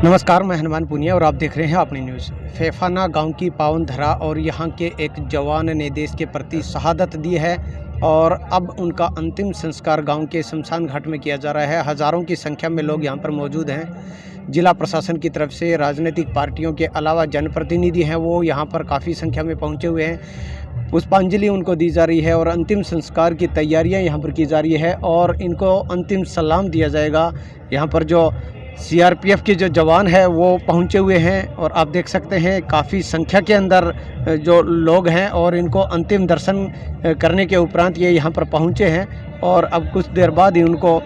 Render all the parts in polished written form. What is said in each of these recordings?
नमस्कार, मैं हनुमान पुनिया और आप देख रहे हैं अपनी न्यूज़। फेफाना गांव की पावन धरा और यहां के एक जवान ने देश के प्रति शहादत दी है और अब उनका अंतिम संस्कार गांव के शमशान घाट में किया जा रहा है। हज़ारों की संख्या में लोग यहां पर मौजूद हैं। जिला प्रशासन की तरफ से राजनीतिक पार्टियों के अलावा जनप्रतिनिधि हैं, वो यहां पर काफ़ी संख्या में पहुंचे हुए हैं। पुष्पांजलि उनको दी जा रही है और अंतिम संस्कार की तैयारियां यहां पर की जा रही है और इनको अंतिम सलाम दिया जाएगा। यहाँ पर जो सीआरपीएफ के जो जवान हैं वो पहुंचे हुए हैं और आप देख सकते हैं काफ़ी संख्या के अंदर जो लोग हैं और इनको अंतिम दर्शन करने के उपरांत ये यहाँ पर पहुंचे हैं और अब कुछ देर बाद ही उनको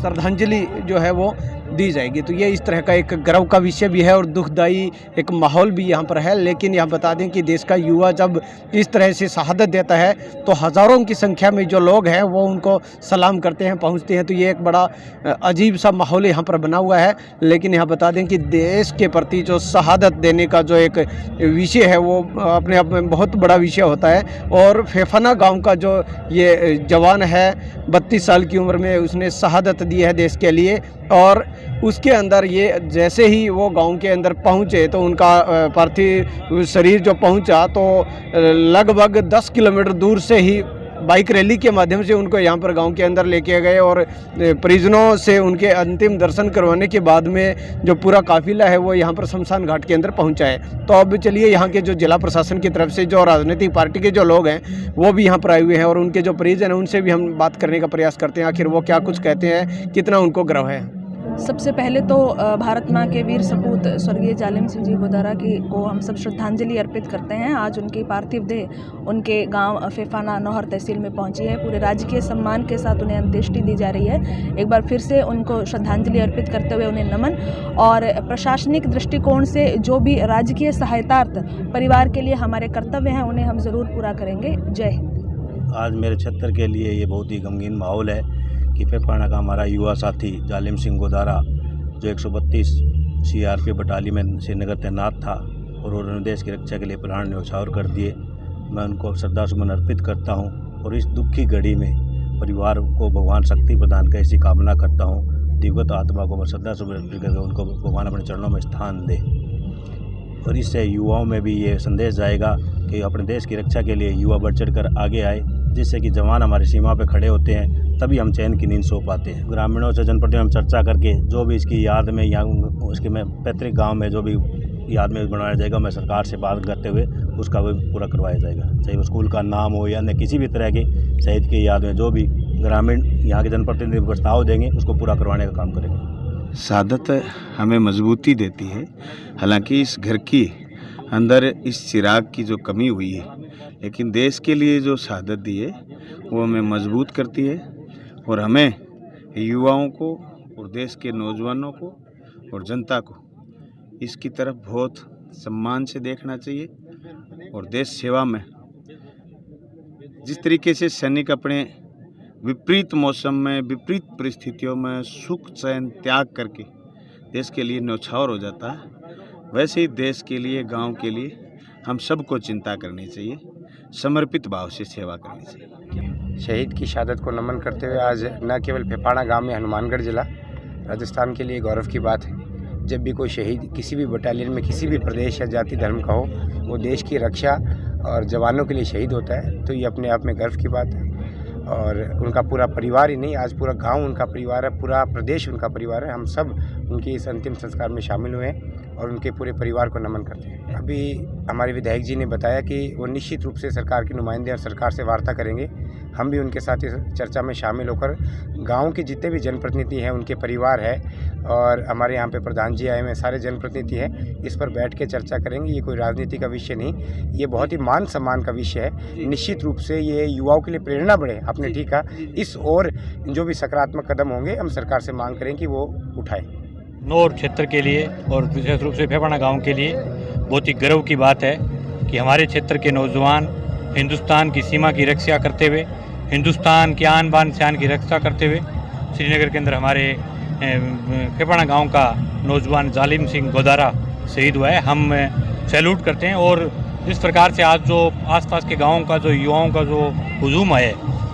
श्रद्धांजलि जो है वो दी जाएगी। तो ये इस तरह का एक गर्व का विषय भी है और दुखदाई एक माहौल भी यहाँ पर है। लेकिन यहाँ बता दें कि देश का युवा जब इस तरह से शहादत देता है तो हज़ारों की संख्या में जो लोग हैं वो उनको सलाम करते हैं, पहुँचते हैं। तो ये एक बड़ा अजीब सा माहौल यहाँ पर बना हुआ है। लेकिन यहाँ बता दें कि देश के प्रति जो शहादत देने का जो एक विषय है वो अपने आप में बहुत बड़ा विषय होता है। और फेफाना गाँव का जो ये जवान है 32 साल की उम्र में उसने शहादत दी है देश के लिए और उसके अंदर ये जैसे ही वो गांव के अंदर पहुंचे तो उनका पार्थिव शरीर जो पहुंचा तो लगभग 10 किलोमीटर दूर से ही बाइक रैली के माध्यम से उनको यहाँ पर गांव के अंदर लेके गए और परिजनों से उनके अंतिम दर्शन करवाने के बाद में जो पूरा काफिला है वो यहाँ पर शमशान घाट के अंदर पहुँचा है। तो अब चलिए यहाँ के जो जिला प्रशासन की तरफ से जो राजनीतिक पार्टी के जो लोग हैं वो भी यहाँ पर आए हुए हैं और उनके जो परिजन हैं उनसे भी हम बात करने का प्रयास करते हैं, आखिर वो क्या कुछ कहते हैं, कितना उनको गर्व है। सबसे पहले तो भारत माँ के वीर सपूत स्वर्गीय जालिम सिंह जी गोदारा को हम सब श्रद्धांजलि अर्पित करते हैं। आज उनकी पार्थिव देह उनके गांव फेफाना नौहर तहसील में पहुंची है। पूरे राजकीय सम्मान के साथ उन्हें अंत्येष्टि दी जा रही है। एक बार फिर से उनको श्रद्धांजलि अर्पित करते हुए उन्हें नमन और प्रशासनिक दृष्टिकोण से जो भी राजकीय सहायतार्थ परिवार के लिए हमारे कर्तव्य हैं उन्हें हम ज़रूर पूरा करेंगे। जय हिंद। आज मेरे क्षेत्र के लिए ये बहुत ही गमगीन माहौल है कि फेफाना का हमारा युवा साथी जालिम सिंह गोदारा जो 132 सीआरपीएफ बटालियन में श्रीनगर तैनात था और उन्होंने देश की रक्षा के लिए प्राण न्यौछावर कर दिए। मैं उनको श्रद्धासुमन अर्पित करता हूं और इस दुखी घड़ी में परिवार को भगवान शक्ति प्रदान कर ऐसी कामना करता हूं। दिवगत आत्मा को मैं श्रद्धासुमन अर्पित करके उनको भगवान अपने चरणों में स्थान दे और इससे युवाओं में भी ये संदेश जाएगा कि अपने देश की रक्षा के लिए युवा बढ़ चढ़ कर आगे आए, जिससे कि जवान हमारी सीमा पे खड़े होते हैं तभी हम चैन की नींद सो पाते हैं। ग्रामीणों से जनप्रतिनिधियों में चर्चा करके जो भी इसकी याद में या उसके में पैतृक गांव में जो भी याद में बनाया जाएगा, मैं सरकार से बात करते हुए उसका भी पूरा करवाया जाएगा। चाहे वो स्कूल का नाम हो या अन्य किसी भी तरह के शहीद की याद में जो भी ग्रामीण यहाँ के जनप्रतिनिधि प्रस्ताव देंगे उसको पूरा करवाने का काम करेंगे। शहादत हमें मजबूती देती है। हालांकि इस घर की अंदर इस चिराग की जो कमी हुई है, लेकिन देश के लिए जो शहादत दी है वो हमें मजबूत करती है और हमें युवाओं को और देश के नौजवानों को और जनता को इसकी तरफ बहुत सम्मान से देखना चाहिए। और देश सेवा में जिस तरीके से सैनिक अपने विपरीत मौसम में, विपरीत परिस्थितियों में सुख चैन त्याग करके देश के लिए न्यौछावर हो जाता है, वैसे ही देश के लिए, गांव के लिए हम सबको चिंता करनी चाहिए, समर्पित भाव से सेवा करनी चाहिए। शहीद की शहादत को नमन करते हुए आज न केवल फेफाना गांव में हनुमानगढ़ जिला राजस्थान के लिए गौरव की बात है। जब भी कोई शहीद किसी भी बटालियन में किसी भी प्रदेश या जाति धर्म का हो, वो देश की रक्षा और जवानों के लिए शहीद होता है, तो ये अपने आप में गर्व की बात है। और उनका पूरा परिवार ही नहीं, आज पूरा गांव उनका परिवार है, पूरा प्रदेश उनका परिवार है। हम सब उनके इस अंतिम संस्कार में शामिल हुए हैं और उनके पूरे परिवार को नमन करते हैं। अभी हमारे विधायक जी ने बताया कि वो निश्चित रूप से सरकार के नुमाइंदे और सरकार से वार्ता करेंगे। हम भी उनके साथ इस चर्चा में शामिल होकर गांव के जितने भी जनप्रतिनिधि हैं, उनके परिवार है और हमारे यहाँ पे प्रधान जी आए हुए सारे जनप्रतिनिधि हैं, इस पर बैठ के चर्चा करेंगे। ये कोई राजनीति का विषय नहीं, ये बहुत ही मान सम्मान का विषय है। निश्चित रूप से ये युवाओं के लिए प्रेरणा बढ़े। आपने ठीक कहा, इस और जो भी सकारात्मक कदम होंगे हम सरकार से मांग करें कि वो उठाएं। नौर क्षेत्र के लिए और विशेष रूप से फेफाना गांव के लिए बहुत ही गर्व की बात है कि हमारे क्षेत्र के नौजवान हिंदुस्तान की सीमा की रक्षा करते हुए, हिंदुस्तान की आन बान शान की रक्षा करते हुए श्रीनगर के अंदर हमारे फेफाना गांव का नौजवान जालिम सिंह गोदारा शहीद हुआ है। हम सैल्यूट करते हैं और जिस प्रकार से आज जो आसपास के गाँव का जो युवाओं का जो हुजूम है,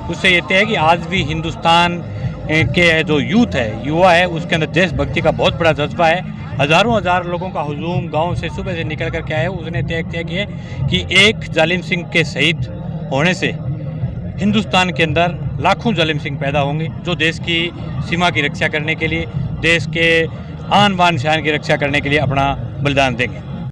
उससे ये तय है कि आज भी हिंदुस्तान के जो यूथ है, युवा है, उसके अंदर देशभक्ति का बहुत बड़ा जज्बा है। हज़ारों हज़ार लोगों का हुजूम गांव से सुबह से निकल कर के आया। उसने तय किया कि एक जालिम सिंह के शहीद होने से हिंदुस्तान के अंदर लाखों जालिम सिंह पैदा होंगे, जो देश की सीमा की रक्षा करने के लिए, देश के आन बान शान की रक्षा करने के लिए अपना बलिदान देंगे।